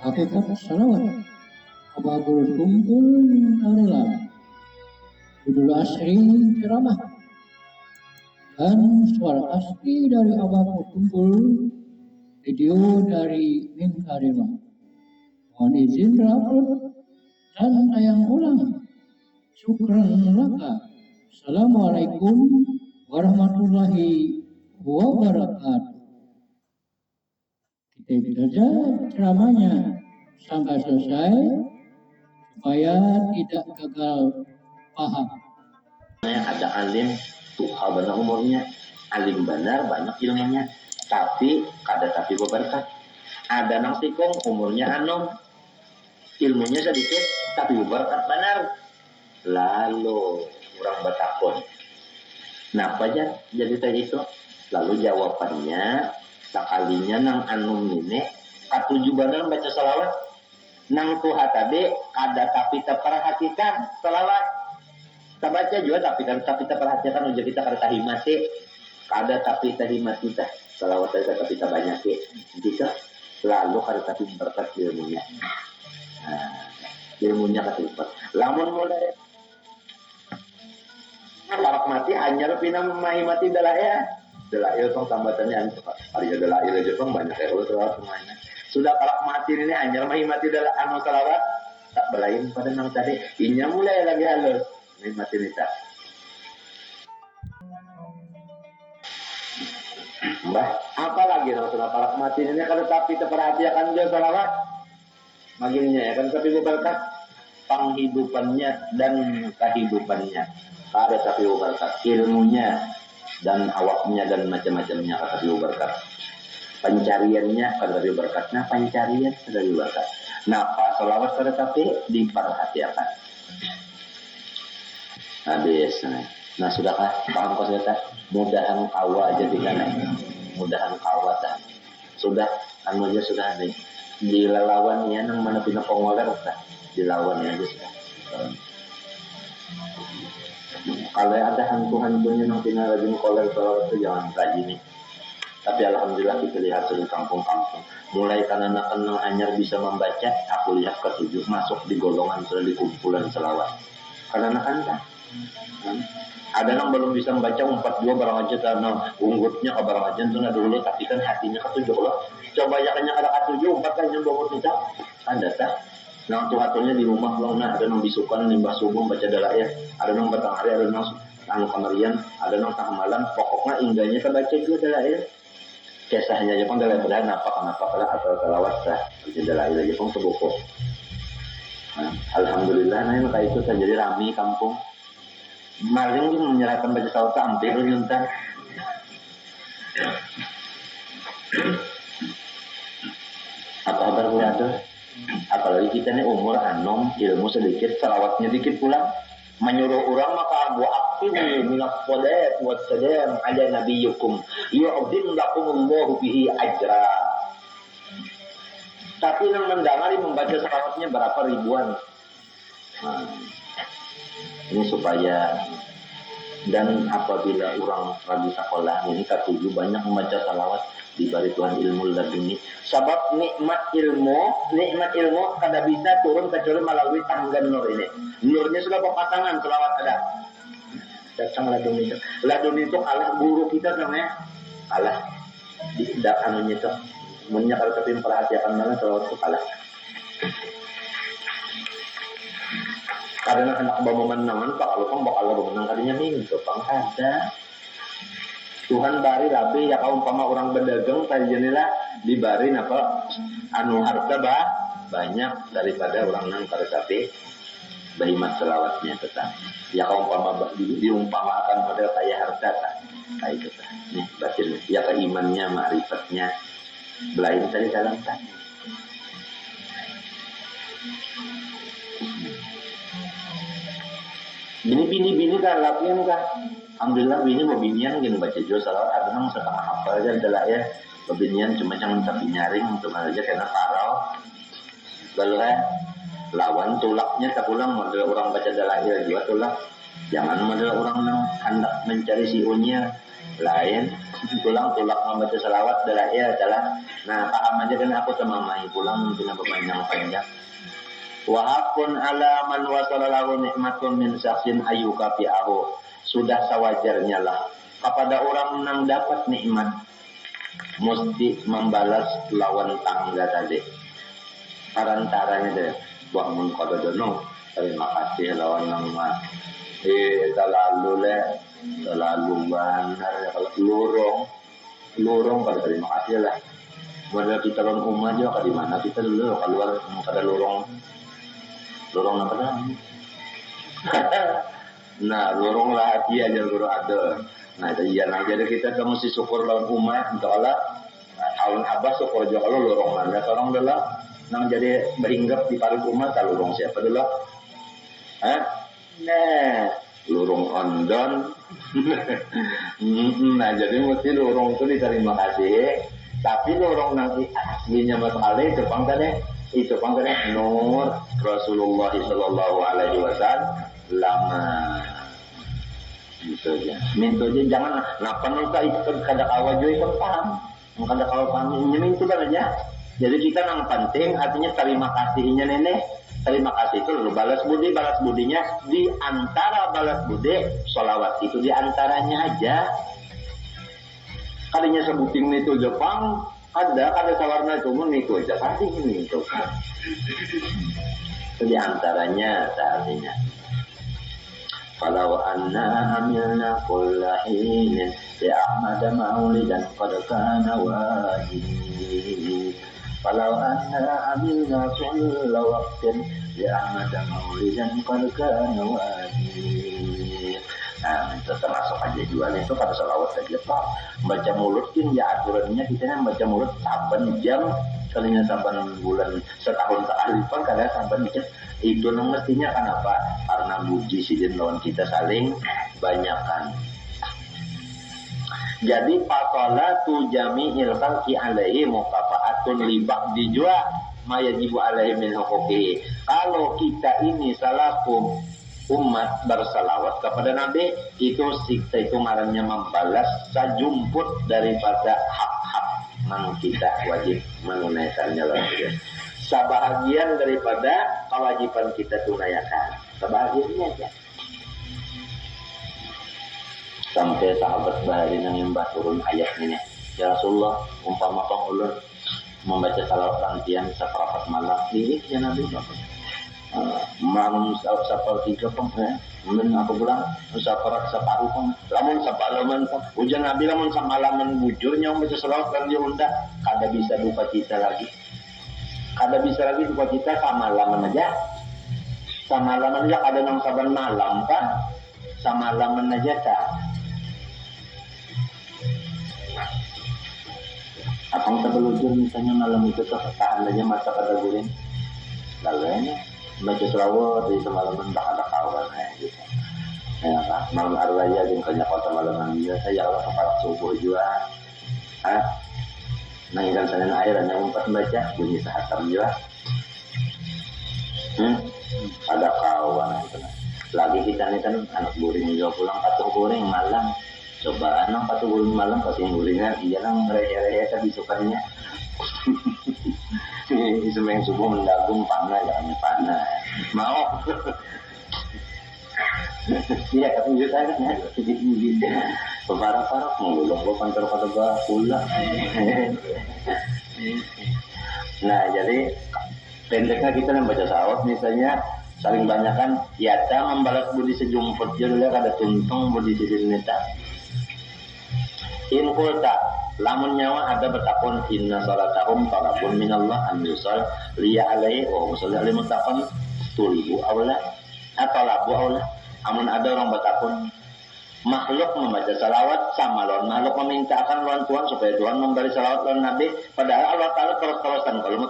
hakikat salawat ababul kumpul arela judul asri ceramah dan suara asli dari ababul kumpul video dari Minkarima. Mohon izin berupload dan tayang ulang. Syukran laka. Assalamualaikum warahmatullahi wabarakatuh. Kita saja ceramahnya sampai selesai supaya tidak gagal paham. Ada alim tuha benar umurnya, alim benar banyak ilmunya, tapi berberkat. Ada nang tikung umurnya anom, ilmunya sedikit tapi berberkat benar. Lalu orang bertakun, kenapa aja jadi tadi itu? Lalu jawabannya sekalinya nang anum ini katuju benar baca salawat, nang tuha tadi ada tapi terperhatikan salawat. Kita baca juga tapi kita perhatikan ujar kita kada tahimati kada tapi tahimati kita salawat kita tapi kita banyak kita lalu kada tapi berkat ilmunya. Ilmunya ketipat lamun mulai parak mati hanya pinam mahimati dalail tong tambatannya hari dalail aja tong banyak ya salawat semuanya sudah parak mati ini hanya mahimati dalail anu salawat tak belain pada nang tadi inya mulai lagi halus nikmati nita. Mbah, apa lagi nang sudah parak mati ini kan tapi terperhatikan dia salawat. Maginya ya kan tapi berkat penghidupannya dan kehidupannya. Ada tapi berkat ilmunya dan awaknya dan macam-macamnya kata berkat. Pencariannya kada berkatnya pencarian kada berkat. Nah, salawat kada tapi diperhatikan. Habis. Nah, sudahkah paham kau sudah? Mudahan kawa aja mudahan kawa dah. Sudah, anunya sudah nih. Dilalawan ya nang mana pina pengoler dah. Dilawan aja sudah. Kalau ada hantu-hantunya nang pina rajin koler salawat itu jangan rajin nih. Tapi alhamdulillah kita lihat di kampung-kampung. Mulai anak-anak nang anyar bisa membaca, aku lihat ketujuh masuk di golongan sudah di kumpulan selawat. Karena anak-anak ada yang belum bisa membaca 42 barang aja karena unggutnya ke barang aja itu dulu tapi kan hatinya ketujuh loh. Coba ya kanya ada ketujuh 4 kan yang bawa kita ada tak nang tuh hatunya di rumah belum ada nang bisukan limbah subuh baca dalail ada nang batang hari ada nang anu kamarian ada nang tengah malam pokoknya ingganya terbaca juga dalail kisahnya aja pun dalail kenapa kalau atau salawat sah baca dalail aja pun sebuku. Alhamdulillah nah kayak itu terjadi rame kampung. Maling pun menyerahkan baca salawat hampir nyuntan. Apa kabar ada? Apalagi kita ini umur anom, ilmu sedikit, salawatnya dikit pulang. Menyuruh orang maka abu aktif minat podet buat sedem ada nabi yukum. Yu'adzim lakumullahu bihi ajra. Tapi yang mendangari membaca salawatnya berapa ribuan. Ini supaya dan apabila orang lagi sekolah ini ketujuh banyak membaca salawat diberi Tuhan ilmu laduni sebab nikmat ilmu kada bisa turun kecuali melalui tangga nur ini nurnya sudah berpasangan salawat ada datang laduni itu kalah guru kita namanya kalah di anunya itu semuanya kalau tapi memperhatikan mana salawat itu kalah. Karena anak bawa menangan pak kalau pang bakal menang kadinya minggu pang ada Tuhan bari labi ya kaum pama orang berdagang tajanilah dibari apa anu harta banyak daripada orang nang pada tapi bahimat selawatnya tetap ya kaum pama diumpamakan model kaya harta tak kayak itu nih batin ya keimannya ma'rifatnya belain tadi dalam tak. Bini kan latihan kan alhamdulillah bini mau binian gini baca jual salawat ada nang setengah hafal aja adalah ya binian cuma jangan tapi nyaring untuk aja karena parau lalu lawan tulaknya tak pulang model orang baca dalail juga tulak Jangan model orang yang hendak mencari siunya lain tulang membaca selawat adalah ya adalah nah paham aja kan aku temamai pulang mungkin apa panjang wa hakun ala man wasalallahu nikmatun min syaksin ayyuka fi'ahu sudah sewajarnya lah kepada orang yang dapat nikmat mesti membalas lawan tangga tadi parantaranya deh buah mun kododono terima kasih lawan nama terlalu benar ya kalau lorong pada terima kasih lah modal kita lawan umat juga di mana kita dulu keluar pada lorong apa namanya nah lorong lah hati aja guru ada nah itu iya nah jadi kita mesti syukur lawan umat untuk Allah tahun abah syukur juga kalau lorong mana orang dulu nang jadi berhinggap di paling umat kalau lorong siapa dulu nah lorong ondon nah jadi mesti lorong itu diterima kasih tapi lorong nanti aslinya sekali itu pangkatnya nur Rasulullah Sallallahu Alaihi Wasallam gitu aja minta aja jangan kenapa nolka itu kada kawa juga kan paham kada kawa paham ini itu kan aja jadi kita nang penting artinya terima kasihnya nenek terima kasih itu lalu balas budinya di antara balas budi sholawat itu di antaranya aja kalinya sebuting itu Jepang ada sawarna itu mun itu aja kasih ini itu di antaranya artinya falau anna amilna kullahinin ya Ahmad maulidan qad kana wajib falau anna amilna kulla waqtin ya Ahmad maulidan qad kana wajib nah itu termasuk aja jual itu pada salawat saja Pak baca mulut kan ya aturannya kita kan baca mulut saban jam kalinya saban bulan setahun sekali pun kadang saban jam itu mestinya kenapa karena puji sidin lawan kita saling banyakkan jadi fasolatu jami'il khalqi alaihi mukafaatun libak dijua mayajibu alaihi min hukuki kalau kita ini salakum umat bersalawat kepada Nabi itu sikta itu ngarannya membalas sajumput daripada hak-hak yang kita wajib menunaikannya lagi sebahagian daripada kewajiban kita tunaikan sebahagiannya aja sampai sahabat bahari yang mbah turun ayat ini ya Rasulullah umpama ulun membaca salawat rantian seperempat malam ini ya Nabi bapak malam seperti tiga men apa pulang separuh lamun sepalaman hujan nabi lamun semalaman bujurnya baca selawat kan dia unda kada bisa duka cita lagi duka cita samalaman aja kada nang saban malam kan samalaman aja tak apang sebelujur misalnya malam itu tahan aja masa kada guring lalu baca selawat di semalaman tak ada kawan gitu. Ya kan, malam arwaya jeung kanya kota malaman dia saya kalau kepala subuh juga. Nangkan sanan air hanya umpat baca bunyi sahatam juga. Ada kawan itu. Lagi kita nih kan anak guring juga pulang patuh guring malam. Coba anak patuh guring malam kasih guringan iya nang rehe-rehe tadi sukanya. Semeng subuh mendagung panah jangan panah mau iya tapi juga kan sedikit parah mulu lo kantor pada pula nah jadi pendeknya kita membaca salawat misalnya saling banyakkan ya membalas budi sejumput jadi ada tuntung budi sejenis inkulta lamun nyawa ada betakun inna salatahum talabun minallah an yusal liya alaihi wa musalli alaihi muttaqan tulibu awla atau labu awla amun ada orang betakun makhluk membaca salawat sama lawan makhluk memintakan lawan Tuhan supaya Tuhan memberi salawat lawan Nabi padahal Allah Ta'ala terus-terusan kalau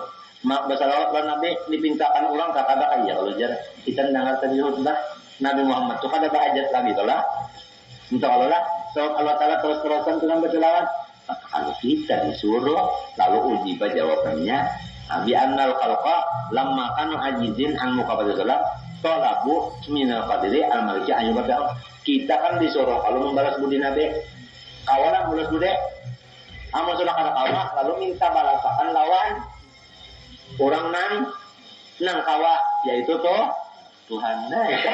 bersalawat lawan Nabi dipintakan ulang kata kaya kalau jar kita dengar tadi sudah Nabi Muhammad itu kada hajat lagi tolah untuk Allah Allah Ta'ala terus-terusan dengan bersalawat kalau kita disuruh lalu uji jawabannya bi annal khalqa lamma kanu ajizin an muqabalatillah Tolabu minal fadli al-maliki ayu kata. Kita kan disuruh kalau membalas budi Nabi, kawan balas budi. Amun sudah kata kawan, lalu minta balasan lawan orang nang kawa, yaitu toh Tuhan. Nah, itu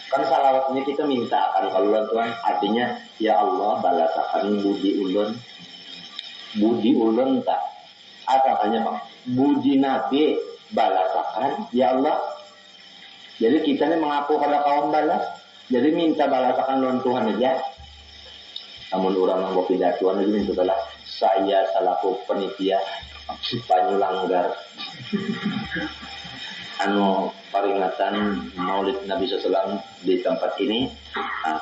kan salawat ini kita minta akan kalau Tuhan, artinya ya Allah balasakan budi ulun tak katanya Bang, budi Nabi balasakan ya Allah. Jadi kita ini mengaku pada kawan balas, jadi minta balasakan lawan Tuhan aja. Namun orang yang mau pidatuan aja minta balas, saya selaku penitia Panyu Langgar peringatan Maulid Nabi SAW di tempat ini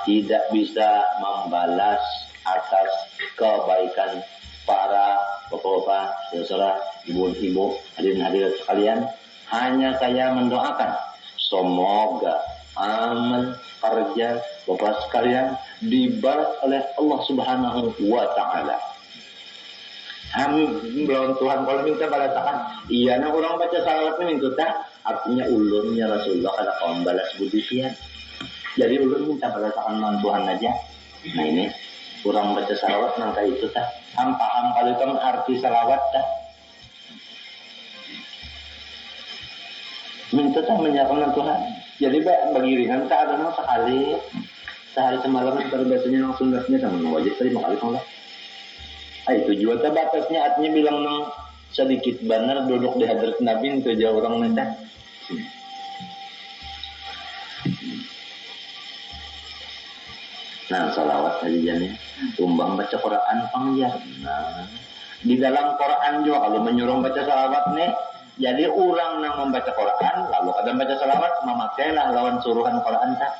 tidak bisa membalas atas kebaikan para bapak-bapak, saudara, ibu-ibu, hadirin-hadirat sekalian. Hanya saya mendoakan semoga amal kerja bapak sekalian dibalas oleh Allah Subhanahu wa Ta'ala. Belum Tuhan kalau minta balasakan, iya nah orang baca salawat ini minta artinya ulunnya Rasulullah kada kawan balas budi pian. Jadi ulun minta balasakan dengan Tuhan aja. Nah ini orang baca salawat nangka itu tak paham kalau itu arti salawat tak. Minta tak menyerahkan Tuhan. Jadi bagi ringan tak ada nang sekali sehari semalam baru biasanya nang sunatnya sama wajib tadi kali kalau. Itu juga batasnya artinya bilang nang sedikit benar duduk di hadrat Nabi itu jauh orang minta. Nah salawat hadiahnya tumbang baca Quran pangjang. Nah di dalam Quran juga kalau menyuruh baca salawat nih, jadi orang yang membaca Quran lalu kadang baca salawat memakailah lawan suruhan Quran tak.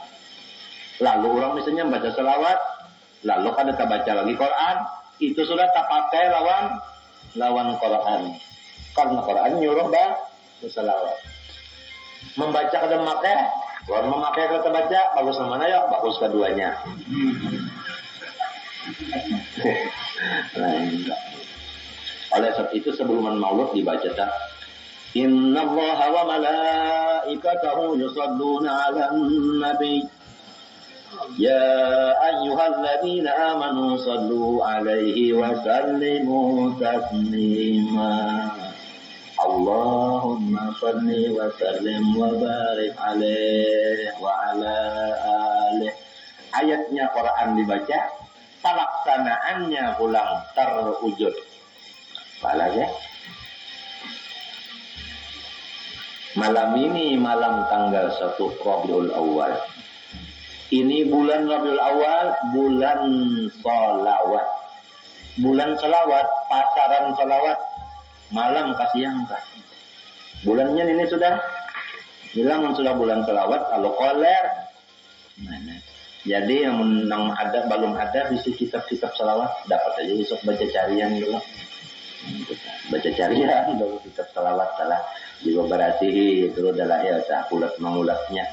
Lalu orang misalnya baca salawat lalu kadang tak baca lagi Quran, itu sudah tak pakai lawan Quran. Karena Quran nyuruh bersalawat. Membaca kadang memakai, kalau memakai kata baca bagus mana ya? Bagus keduanya. Nah, oleh sebab itu sebelum Maulud dibaca tak Innallaha wa malaikatahu yusalluna 'alan nabi ya ayyuhalladzina amanu sallu 'alaihi wa sallimu taslima Allahumma salli wa sallim wa barik 'alaihi wa 'ala alihi. Ayatnya Quran dibaca, pelaksanaannya pulang terwujud. Balas ya. Malam ini malam tanggal 1 Rabiul Awal. Ini bulan Rabiul Awal, bulan salawat. Bulan salawat, pasaran salawat. Malam kasih yang kah. Bulannya ini sudah bilang sudah bulan salawat, lalu koler. Nah. Jadi yang ada belum ada isi kitab-kitab salawat dapat aja besok baca carian dulu. Baca carian dulu kitab salawat salah diberasihi terus adalah ya sakulat mengulatnya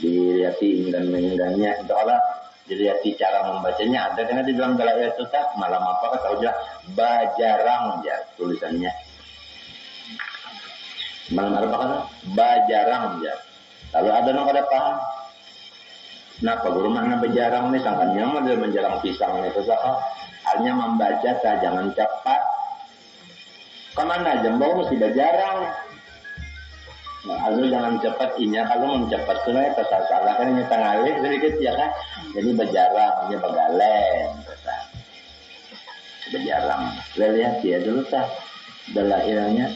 dilihatin dan menggangnya itu Allah dilihat cara membacanya ada karena di dalam dalam itu tak malam apa kata udah bajarang ya tulisannya malam apa kan bajarang ya lalu ada nang ada paham kenapa guru mana bajarang nih sangkanya mah dia menjarang pisang itu sah hanya membaca tak jangan cepat kemana jembau mesti bajarang. Nah, lalu jangan cepat inya kalau mencepat sungai salah kan ini tengah sedikit ya kan jadi berjarang hanya begalen berjarang lihat dia dulu tak dalailnya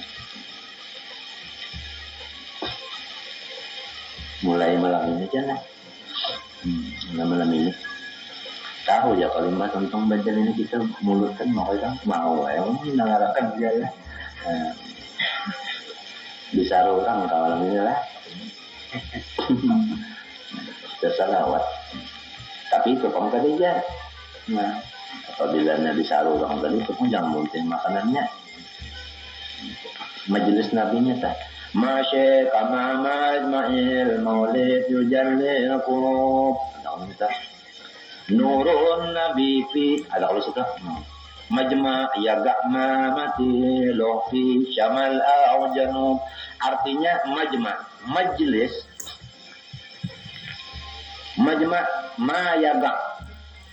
mulai malam ini kan malam ini tahu ya kalimat tentang bajar ini kita mulut kan mau ya mengarahkan dia lah bisa orang kawalan ini lah tersalawat tapi itu kamu tadi aja nah apabila bisa orang tadi itu pun jangan muntin makanannya majelis nabinya tak masya kama majma'il maulid yujallilkum ada orang minta nurun nabi fi ada kalau suka Majma' yaga' ma mati fi syamal au janub. Artinya majelis, majma' ma yaga'.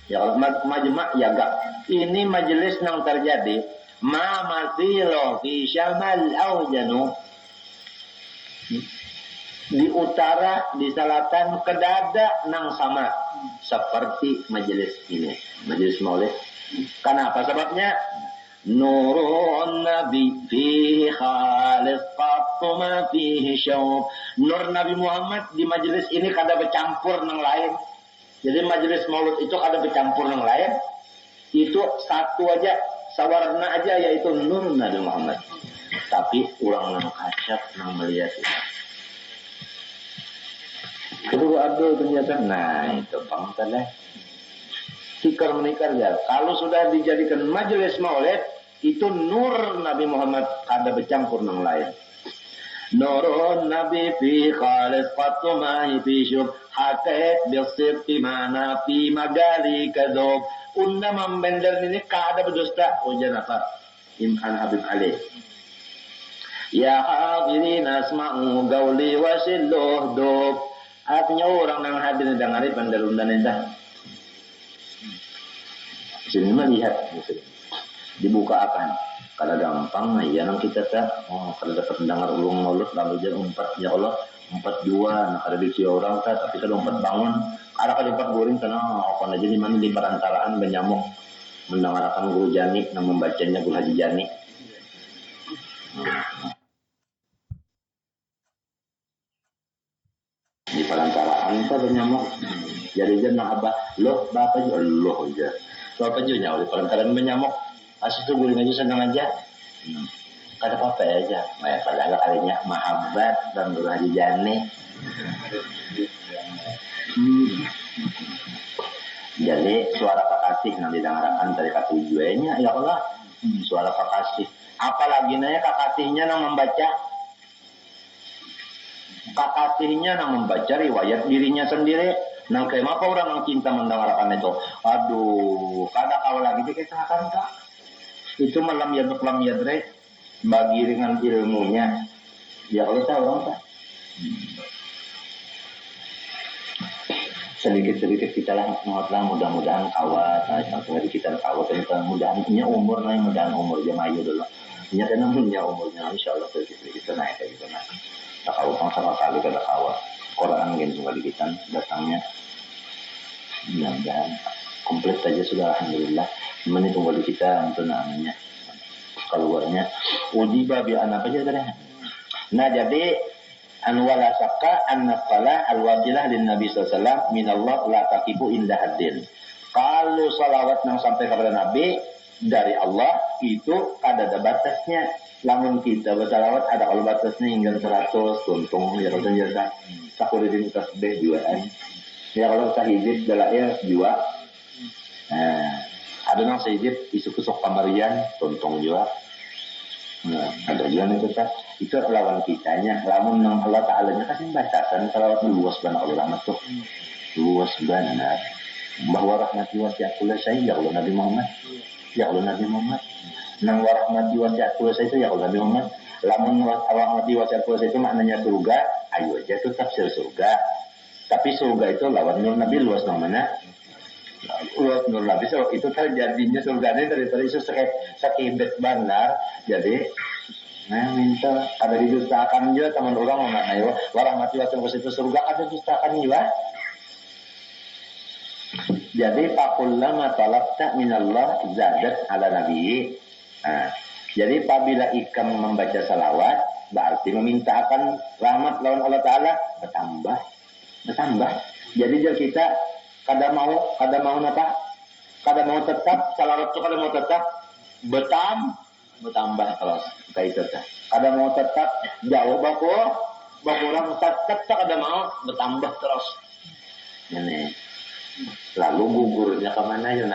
Ya kalau majma' yaga'. Ini majelis yang terjadi ma mati fi syamal au janub. Di utara, di selatan, kedada nang sama seperti majelis ini, majelis maulid. Kenapa sebabnya? Nurun Nabi fihi khalis qattu ma fihi syawb. Nur Nabi Muhammad di majelis ini kada bercampur nang lain. Jadi majelis maulid itu kada bercampur nang lain. Itu satu aja, sawarna aja, yaitu nur Nabi Muhammad. Tapi ulang nang kacat nang melihat itu. Kedua Abdul ternyata, nah itu pangkalan. Tikar menikar ya. Kalau sudah dijadikan majelis maulid, itu nur Nabi Muhammad kada bercampur nang lain. Nurun Nabi fi khalis qattu mahi fi syub hakat bisirti mana fi magali kadhub. Unna membender ini kada berdusta ujar apa? Imhan Habib Ali. Ya hadirin asma'u gauli wasilluh dub. Artinya orang yang hadir dengar penderundan indah. Sini melihat dibuka akan kada gampang ya nang kita tak kada dapat mendengar ulung maulud lalu jam 4 ya Allah 42 nah kada diksi orang tak tapi kada 4 bangun kada 4 guring karena apa aja di mana di perantaraan menyamuk mendengarkan guru Jani yang membacanya guru Haji Jani. Di perantaraan tak menyamuk jadi jangan abah loh bapak juga loh aja bapak juga nyawa di perantaraan menyamuk asal itu guling aja senang aja kada apa-apa aja padahal kalinya mahabbat dan guru Haji Jani. Jadi suara kakasih yang didengarkan dari tujuannya ya Allah suara kakasih apalagi nanya kakasihnya yang membaca kakasihnya yang membaca riwayat dirinya sendiri. Nah kenapa orang yang cinta mendengarkan itu aduh kada kau lagi dikisahkan tak itu malam yadrek bagi dengan ilmunya ya kalau tahu orang tak sedikit-sedikit kita lah mudah-mudahan kawat sampai dari kita kawat tentang mudahannya umur naik mudahan umur dia maju dulu nyata namanya umurnya insyaallah kita naik kita naik tak kawat sama kali kada kawat Quran gitu kali kita datangnya mudah-mudahan komplit saja sudah alhamdulillah ini tunggu di kita untuk namanya keluarnya ujiba bi anak aja tadi. Nah jadi an wala syakka anna salah al-wajilah lin Nabi sallallahu minallah la taqifu inda haddin. Kalau salawat yang sampai kepada Nabi dari Allah itu ada batasnya. Lamun kita bersalawat ada kalau batasnya hingga 100 tuntung ya kalau ternyata sakuridin tasbih juaan. Ya kalau sahidit dalail jua. Nah, ada nang sahidit isu-kusuk pamarian tuntung juga. Nah, ada juga nih kita itu lawan kitanya lamun nang Allah Ta'ala nya kasih batasan salawat luas banget kalau rahmat tuh luas banget bahwa rahmati wasi'atul saya ya Allah Nabi Muhammad ya Allah Nabi Muhammad nang warahmati wasi'atul saya itu ya Allah Nabi Muhammad lamun rahmati wasi'atul saya itu maknanya surga ayo aja tuh tafsir surga tapi surga itu lawan nur Nabi luas namanya luas nur Nabi so, itu terjadinya surganya dari isu sakibet bandar jadi nah minta ada didustakan juga teman orang memaknai warahmati wabarakatuh itu surga ada dustakan juga jadi fakullama talabta minallah zadat ala nabi nah, jadi apabila ikam membaca salawat berarti meminta akan rahmat lawan Allah Ta'ala bertambah jadi jika kita kada mau tetap salawat itu kada mau tetap bertambah terus kayak itu kada mau tetap jauh bakurang tetap kada mau bertambah terus ini lalu gugurnya kemana ya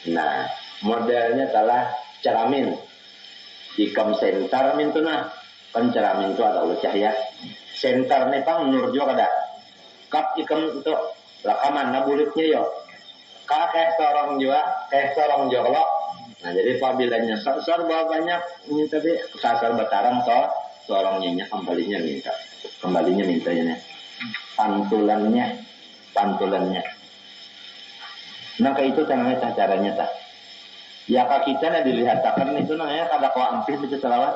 nah modelnya telah ceramin ikam sentar min tu nah kan ceramin tu ada ulah cahaya sentar ni pang nur juga kada kap ikam itu rakaman na bulitnya yo kayak sorong juga kalau Nah jadi apabila nyasar bahwa banyak ini tadi sasar batarang seorang nyenyak kembalinya minta ini pantulannya. Nah itu namanya caranya tak. Ya kak kita yang dilihatkan itu namanya kada kau ampir itu selawat.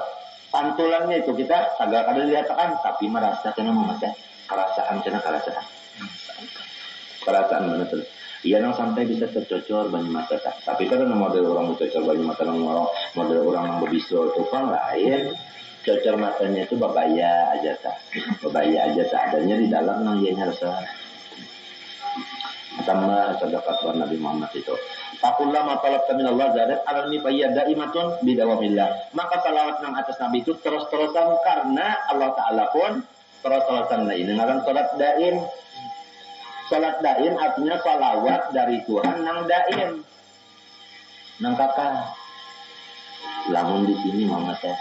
Pantulannya itu kita agak kada dilihatkan tapi merasa kena memecah perasaan mana tuh. Iya nang sampai bisa tercocor banyak mata tak. Tapi kalau model orang tercocor banyak mata nang model orang yang berbisul itu kan lain. Cocor matanya itu babaya aja tak. Babaya aja tak adanya di dalam nang dia rasa. Tambah sedekah kepada Nabi Muhammad itu. Fakullah matalab min Allah zadat alami fayyada imatun bidawamillah. Maka salawat nang atas Nabi itu terus-terusan karena Allah Ta'ala pun terus-terusan lain. Dengan salat daim. Salat daim artinya salawat dari Tuhan nang daim. Nang kakak. Lamun di sini Muhammad ya.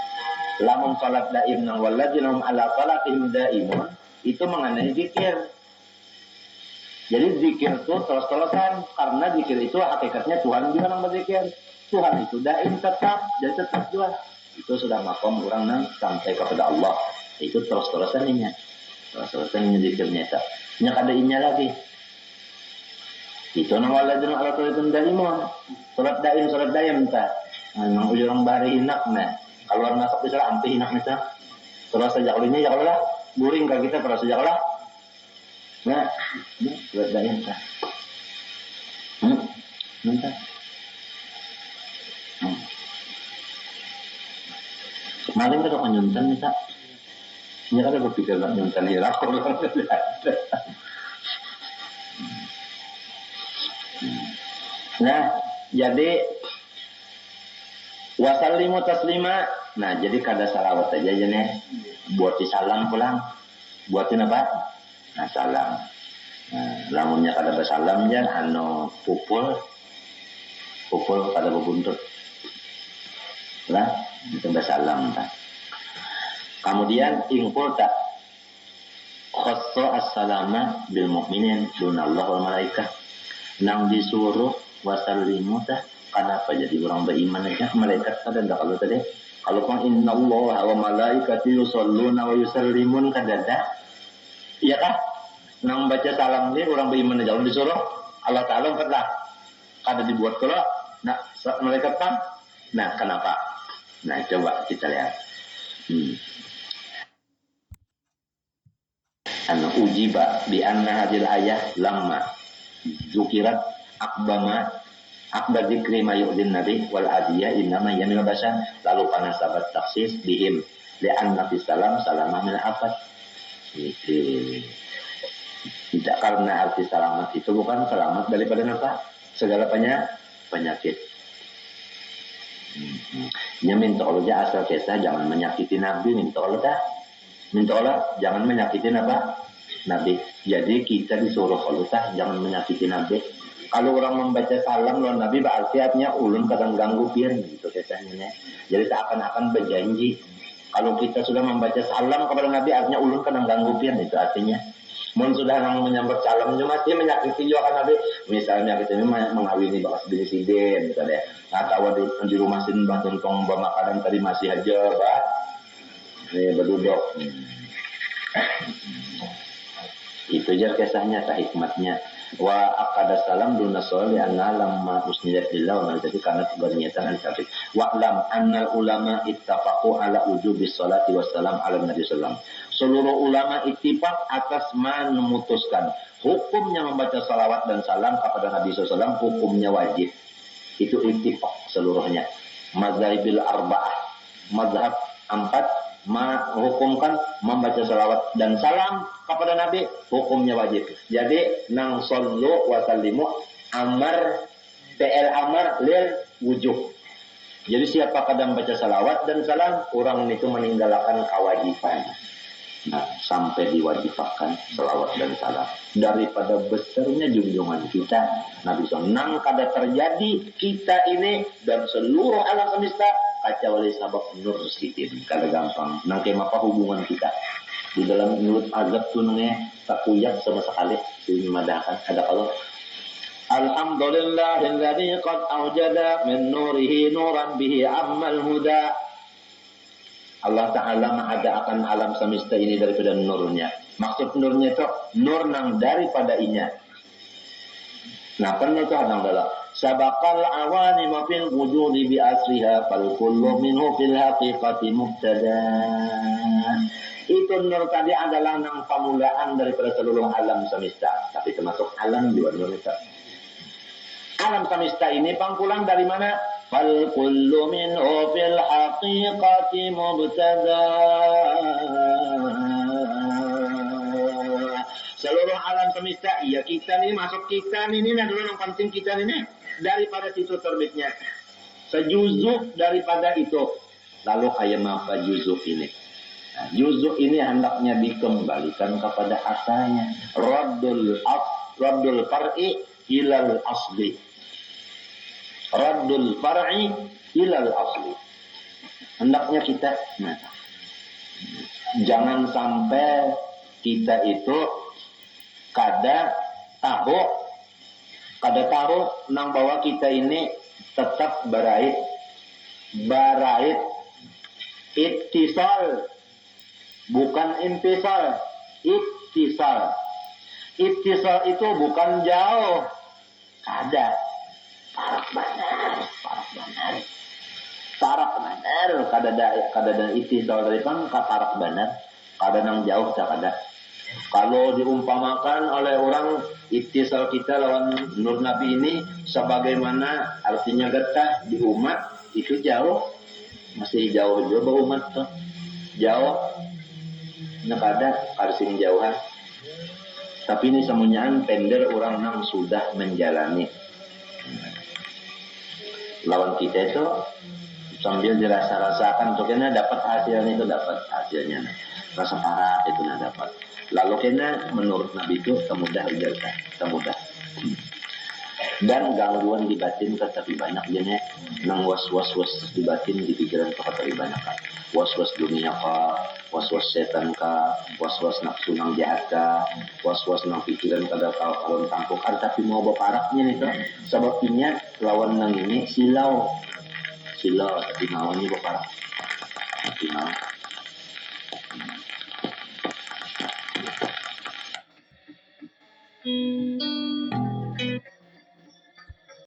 Lamun salat daim nang walladzinahum ala salatihim daimun itu mengenai zikir. Jadi zikir itu terus-terusan karena zikir itu hakikatnya Tuhan juga nang berzikir. Tuhan itu daim tetap dan tetap juga. Itu sudah makom orang nang sampai kepada Allah. Itu terus-terusan ini. Terus-terusan ini zikirnya tak. Nya kada inya lagi. Itu nama lajeng ala tulisan daimun. Surat daim tak. Nang ujung bari hinak nah. Kalau masuk bisa ampi hinak nah. Terus sejak ini ya Allah buring ka kita terus sejak Allah. Nah, surat daim tak. Minta. Kemarin kita nyuntan nih tak. Ini kan aku pikir nak nyuntan hirak orang Nah, jadi wasallimu taslima. Nah, jadi kada salawat aja nih. Buatin salam pulang. Buatin apa? Nah, salam. Nah, lamunnya kada bersalam jan anu pupul kada berbuntut. Lah, itu bersalam tak. Kemudian ingkul tak khassa as-salama bil mu'minin dunallah wal malaikah. Nang disuruh wasallimu tak kenapa jadi orang beriman aja malaikat kada ndak kalau tadi kalau pun innallaha wa malaikati yusholluna wa yusallimun kada ada iya kah nang baca salam dia orang beriman aja disuruh Allah Ta'ala pernah kada dibuat kalau nah malaikat pan nah kenapa nah coba kita lihat ujiba bi anna hadil ayah lamma zukirat akbar dzikri mayudin nabi wal adiyah innama yamil basan lalu panasabat taksis bihim li'anna fis salam salamah min afat itu tidak karena arti selamat itu bukan selamat daripada apa segala penyakit minta Allah asal kita jangan menyakiti nabi minta Allah jangan menyakiti apa nabi jadi kita disuruh Allah jangan menyakiti nabi. Kalau orang membaca salam lawan Nabi berarti artinya ulun kadang ganggu pian gitu katanya. Jadi seakan-akan berjanji. Kalau kita sudah membaca salam kepada Nabi artinya ulun kadang ganggu pian itu artinya. Mun sudah nang menyambut salam masih menyakiti juga kan Nabi. Misalnya kita ini mengawini bakas bin Sidin misalnya. Atau di rumah sin bah tuntong makanan tadi masih aja bah. Ini berduduk. Itu aja kisahnya tak hikmatnya. Wa aqada salam duna sholli anna lamma usnidat lillah wa jadi karena berniatan al-sabit wa lam annal ulama ittafaqu ala wujubi sholati wassalam ala nabi sallam seluruh ulama ittifaq atas memutuskan hukumnya membaca salawat dan salam kepada Nabi sallam hukumnya wajib itu ittifaq seluruhnya mazhabil arba'ah mazhab 4 hukumkan membaca salawat dan salam kepada Nabi hukumnya wajib. Jadi nang sallu wa sallimu amar PL amar lil wujub. Jadi siapa kadang baca salawat dan salam orang itu meninggalkan kewajiban. Nah, sampai diwajibkan salawat dan salam daripada besarnya junjungan kita Nabi SAW. Nang kada terjadi kita ini dan seluruh alam semesta kacau oleh sabab nur sitin kada gampang nang kema apa hubungan kita di dalam mulut azab tuh nangnya tak kuyak sama sekali dimadahkan ada kalau Alhamdulillahilladzi qad awjada min nurihi nuran bihi ammal huda. Allah Ta'ala mengadakan alam semesta ini daripada nurnya. Maksud nurnya itu nur nang daripada inya. Nah, pernah itu hadang dalam sabaqal awani ma fil wujudi bi asriha fal kullu minhu fil haqiqati mubtada. Itu nur tadi adalah nang pamulaan daripada seluruh alam semesta, tapi termasuk alam juga nur itu. Alam semesta ini pangkulan dari mana? Fal kullu minhu fil haqiqati mubtada. Seluruh alam semesta, iya kita ini masuk kita ini adalah yang penting kita ini daripada situ terbitnya. Sejuzuk daripada itu. Lalu ayam apa juzuk ini? Nah, juzuk ini hendaknya dikembalikan kepada asalnya. Raddul far'i ilal asli. Raddul far'i ilal asli. Hendaknya kita jangan sampai kita itu kada tahu nang bahwa kita ini tetap barait ittisal, bukan intisal. Ittisal itu bukan jauh, kada tarak benar kada ittisal dari pang tarak benar, kada nang jauh kada. Kalau diumpamakan oleh orang ittisal kita lawan nur Nabi ini sebagaimana artinya getah di umat itu jauh, masih jauh juga umat tuh jauh, nah kada sing jauhan. Tapi ini semuanya tender orang nang sudah menjalani. Lawan kita itu sambil dirasa-rasakan tuh kena dapat hasilnya itu rasa parah itu dapat. Lalu kena menurut Nabi itu semudah ujarkan, semudah. Dan gangguan di batin tetapi banyak jenis nang was-was di batin di pikiran tetapi banyak kan. Was-was dunia ka, was-was setan ka, was-was nafsu nang jahat ka, was-was nang pikiran kada kalau tangkukan tapi mau baparaknya nih tuh. Sebab ini lawan nang ini silau tapi maunya baparak. Tapi mau